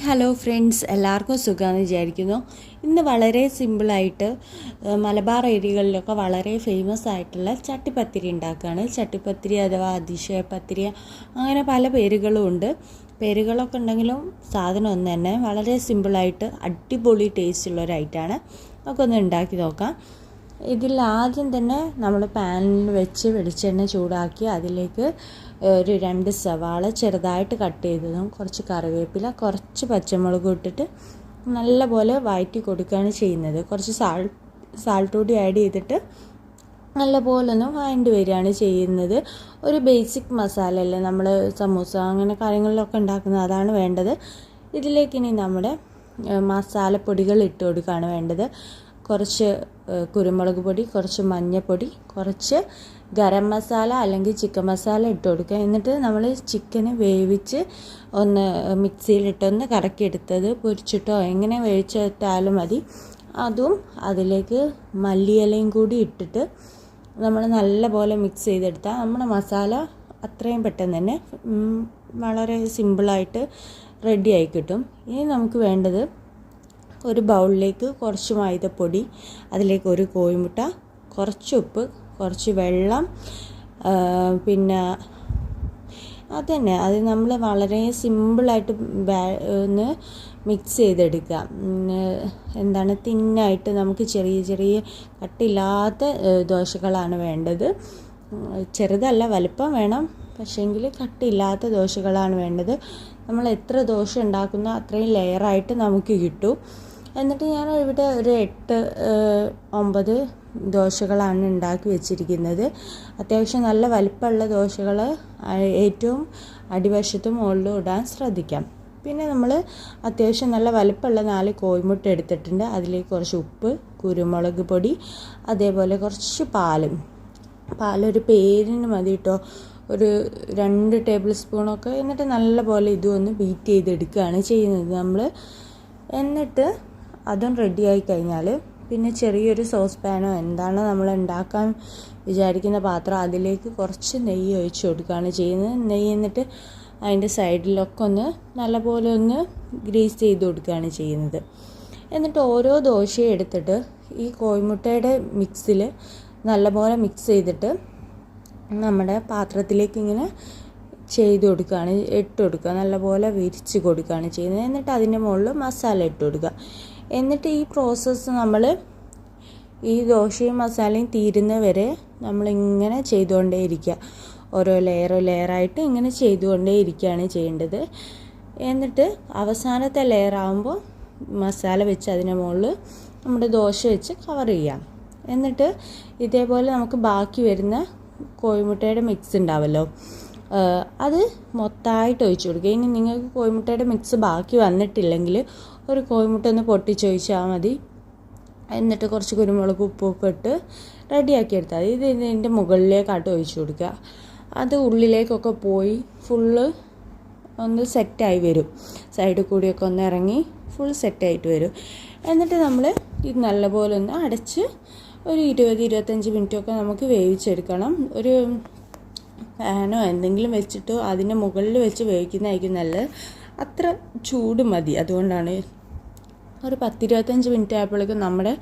Hello friends, എല്ലാവർക്കും സുഖമാണെന്ന് വിചാരിക്കുന്നു. ഇന്ന് വളരെ സിമ്പിളായിട്ട് മലബാർ ഏരിയകളിലൊക്കെ വളരെ ഫേമസ് ആയിട്ടുള്ള ചട്ടിപ്പത്തിരി ഉണ്ടാക്കുകയാണ്. ചട്ടിപ്പത്തിരി അഥവാ അതിശയപ്പത്തിരി, അങ്ങനെ പല പേരുകളും ഉണ്ട്. പേരുകളൊക്കെ ഉണ്ടെങ്കിലും സാധനം ഒന്ന് തന്നെ. വളരെ സിമ്പിളായിട്ട് അടിപൊളി ടേസ്റ്റുള്ള ഒരു ഐറ്റമാണ്. നമുക്കൊന്ന് ഉണ്ടാക്കി നോക്കാം. ഇതിൽ ആദ്യം തന്നെ നമ്മൾ പാനിൽ വെച്ച് വെളിച്ചെണ്ണ ചൂടാക്കി അതിലേക്ക് ഒരു 2 സവാള ചെറുതായിട്ട് കട്ട് ചെയ്തതും കുറച്ച് കറിവേപ്പില, കുറച്ച് പച്ചമുളക് ഇട്ടിട്ട് നല്ലപോലെ വഴറ്റി കൊടുക്കുകയാണ് ചെയ്യുന്നത്. കുറച്ച് സാൾട്ട് കൂടി ആഡ് ചെയ്തിട്ട് നല്ലപോലെ ഒന്ന് വഴണ്ടി വരികയാണ് ചെയ്യുന്നത്. ഒരു ബേസിക് മസാല അല്ലേ നമ്മൾ സമൂസ അങ്ങനെ കാര്യങ്ങളിലൊക്കെ ഉണ്ടാക്കുന്നത്, അതാണ് വേണ്ടത്. ഇതിലേക്ക് ഇനി നമ്മുടെ മസാലപ്പൊടികൾ ഇട്ട് കൊടുക്കുകയാണ് വേണ്ടത്. കുറച്ച് കുരുമുളക് പൊടി, കുറച്ച് മഞ്ഞൾപ്പൊടി, കുറച്ച് ഗരം മസാല അല്ലെങ്കിൽ ചിക്കൻ മസാല ഇട്ട് കൊടുക്കുക. എന്നിട്ട് നമ്മൾ ചിക്കന് വേവിച്ച് ഒന്ന് മിക്സിയിലിട്ടൊന്ന് കറക്കിയെടുത്തത് പൊരിച്ചിട്ടോ എങ്ങനെ വേവിച്ചിട്ടാലും മതി. അതും അതിലേക്ക് മല്ലിയിലയും കൂടി ഇട്ടിട്ട് നമ്മൾ നല്ലപോലെ മിക്സ് ചെയ്തെടുത്താൽ നമ്മുടെ മസാല അത്രയും പെട്ടെന്ന് തന്നെ വളരെ സിമ്പിളായിട്ട് റെഡിയായി കിട്ടും. ഇനി നമുക്ക് വേണ്ടത് ഒരു ബൗളിലേക്ക് കുറച്ച് മൈദപ്പൊടി, അതിലേക്ക് ഒരു കോഴിമുട്ട, കുറച്ച് ഉപ്പ്, കുറച്ച് വെള്ളം, പിന്നെ അത് നമ്മൾ വളരെ സിമ്പിളായിട്ട് ഒന്ന് മിക്സ് ചെയ്തെടുക്കുക. തിന്നായിട്ട് നമുക്ക് ചെറിയ ചെറിയ കട്ടില്ലാത്ത ദോശകളാണ് വേണ്ടത്. ചെറുതല്ല, വലിപ്പം വേണം, പക്ഷേങ്കിൽ കട്ടില്ലാത്ത ദോശകളാണ് വേണ്ടത്. നമ്മൾ എത്ര ദോശ ഉണ്ടാക്കുന്നോ അത്രയും ലെയറായിട്ട് നമുക്ക് കിട്ടും. എന്നിട്ട് ഞാൻ ഇവിടെ ഒരു 8-9 ദോശകളാണ് ഉണ്ടാക്കി വെച്ചിരിക്കുന്നത്. അത്യാവശ്യം നല്ല വലിപ്പമുള്ള ദോശകൾ ഏറ്റവും അടിവശത്തും മുകളിലും ഇടാൻ ശ്രദ്ധിക്കാം. പിന്നെ നമ്മൾ അത്യാവശ്യം നല്ല വലിപ്പമുള്ള 4 കോഴിമുട്ട എടുത്തിട്ടുണ്ട്. അതിലേക്ക് കുറച്ച് ഉപ്പ്, കുരുമുളക് പൊടി, അതേപോലെ കുറച്ച് പാലൊരു പേരിന് മതി കേട്ടോ, ഒരു 2 ടേബിൾ സ്പൂണൊക്കെ. എന്നിട്ട് നല്ലപോലെ ഇതും ഒന്ന് ബീറ്റ് ചെയ്തെടുക്കുകയാണ് ചെയ്യുന്നത് നമ്മൾ. എന്നിട്ട് അതും റെഡിയായി കഴിഞ്ഞാൽ പിന്നെ ചെറിയൊരു സോസ് പാനോ എന്താണോ നമ്മൾ ഉണ്ടാക്കാൻ വിചാരിക്കുന്ന പാത്രം, അതിലേക്ക് കുറച്ച് നെയ്യ് ഒഴിച്ച് കൊടുക്കുകയാണ് ചെയ്യുന്നത്. നെയ്യ് എന്നിട്ട് അതിൻ്റെ സൈഡിലൊക്കെ ഒന്ന് നല്ലപോലെ ഒന്ന് ഗ്രീസ് ചെയ്ത് കൊടുക്കുകയാണ് ചെയ്യുന്നത്. എന്നിട്ട് ഓരോ ദോശയും എടുത്തിട്ട് ഈ കോഴിമുട്ടയുടെ മിക്സിൽ നല്ലപോലെ മിക്സ് ചെയ്തിട്ട് നമ്മുടെ പാത്രത്തിലേക്ക് ഇങ്ങനെ ചെയ്ത് കൊടുക്കുകയാണ്, ഇട്ട് കൊടുക്കുക, നല്ലപോലെ വിരിച്ച് കൊടുക്കുകയാണ് ചെയ്യുന്നത്. എന്നിട്ട് അതിൻ്റെ മുകളിൽ മസാല ഇട്ട് കൊടുക്കുക. എന്നിട്ട് ഈ പ്രോസസ്സ് നമ്മൾ ഈ ദോശയും മസാലയും തീരുന്നവരെ നമ്മളിങ്ങനെ ചെയ്തുകൊണ്ടേയിരിക്കുക. ഓരോ ലെയറായിട്ട് ഇങ്ങനെ ചെയ്തുകൊണ്ടേയിരിക്കുകയാണ് ചെയ്യേണ്ടത്. എന്നിട്ട് അവസാനത്തെ ലെയറാകുമ്പോൾ മസാല വെച്ച് അതിൻ്റെ മുകളിൽ നമ്മുടെ ദോശ വെച്ച് കവർ ചെയ്യാം. എന്നിട്ട് ഇതേപോലെ നമുക്ക് ബാക്കി വരുന്ന കോഴിമുട്ടയുടെ മിക്സ് ഉണ്ടാവുമല്ലോ, അത് മൊത്തമായിട്ട് ഒഴിച്ചു കൊടുക്കുക. ഇനി നിങ്ങൾക്ക് കോഴിമുട്ടയുടെ മിക്സ് ബാക്കി വന്നിട്ടില്ലെങ്കിൽ ഒരു കോഴിമുട്ട ഒന്ന് പൊട്ടിച്ചൊഴിച്ചാൽ മതി. എന്നിട്ട് കുറച്ച് കുരുമുളക് ഉപ്പൊക്കെ ഇട്ട് റെഡിയാക്കി എടുത്താൽ മതി. ഇതിൻ്റെ മുകളിലേക്കായിട്ട് ഒഴിച്ചു കൊടുക്കുക. അത് ഉള്ളിലേക്കൊക്കെ പോയി ഫുള്ള് ഒന്ന് സെറ്റായി വരും. സൈഡിൽ കൂടിയൊക്കെ ഒന്ന് ഇറങ്ങി ഫുൾ സെറ്റായിട്ട് വരും. എന്നിട്ട് നമ്മൾ ഇത് നല്ലപോലെ ഒന്ന് അടച്ച് ഒരു 20-25 മിനിറ്റൊക്കെ നമുക്ക് വേവിച്ചെടുക്കണം. ഒരു പാനോ എന്തെങ്കിലും വെച്ചിട്ടോ അതിൻ്റെ മുകളിൽ വെച്ച് വേവിക്കുന്നതായിരിക്കും നല്ലത്. അത്ര ചൂട് മതി. അതുകൊണ്ടാണ് ഒരു 10-25 മിനിറ്റ് ആയപ്പോഴേക്കും നമ്മുടെ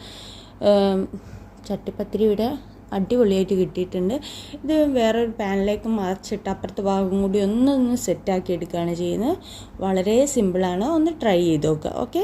ചട്ടിപ്പത്തിരി ഇവിടെ അടിപൊളിയായിട്ട് കിട്ടിയിട്ടുണ്ട്. ഇത് വേറൊരു പാനിലേക്ക് മറിച്ചിട്ട് അപ്പുറത്തെ ഭാഗം കൂടി ഒന്നൊന്ന് സെറ്റാക്കി എടുക്കുകയാണ് ചെയ്യുന്നത്. വളരെ സിമ്പിളാണ്, ഒന്ന് ട്രൈ ചെയ്ത് നോക്കുക. ഓക്കെ.